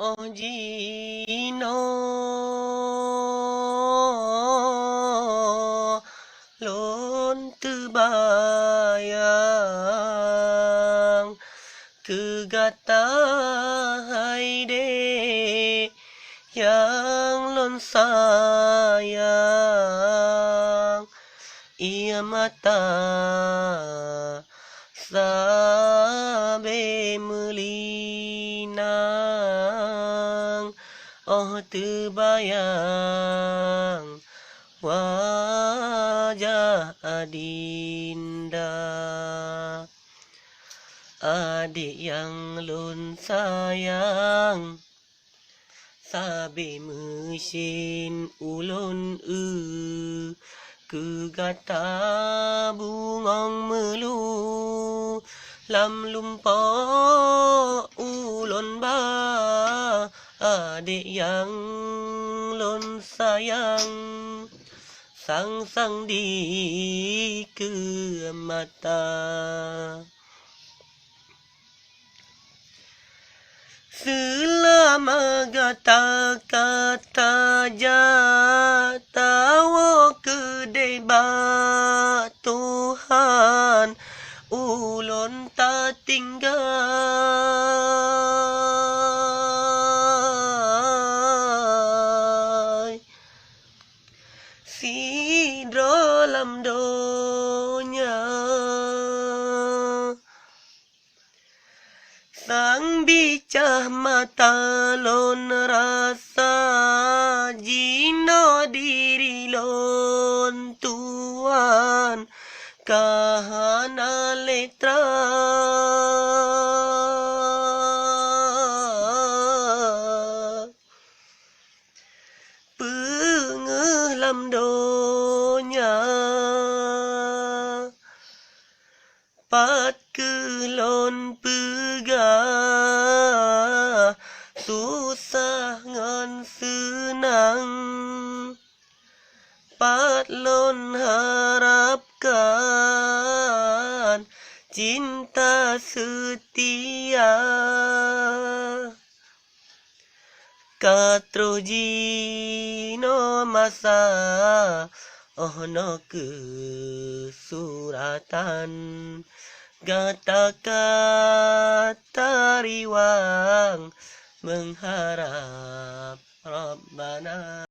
oh Jino lon terbayang kegata hai de yang lon sayang ia mata sabe melinang oh terbayang wajah adinda adik yang lun sayang sabe mesin ulun kegata bungong melu lam lumpa ulun ba adik yang lun sayang sang di ke mata selama kata-kata jatawa kedeba Tuhan ulun tak tinggal si dalam donya sang bicah mata lon rasa jino diri lon Tuhan kahana letra pengehlam donya pat kelon pegah susah ngan senang pat lon harapkan cinta setia katro jino masa oh no kesuratan kata-kata riwang mengharap Rabbana.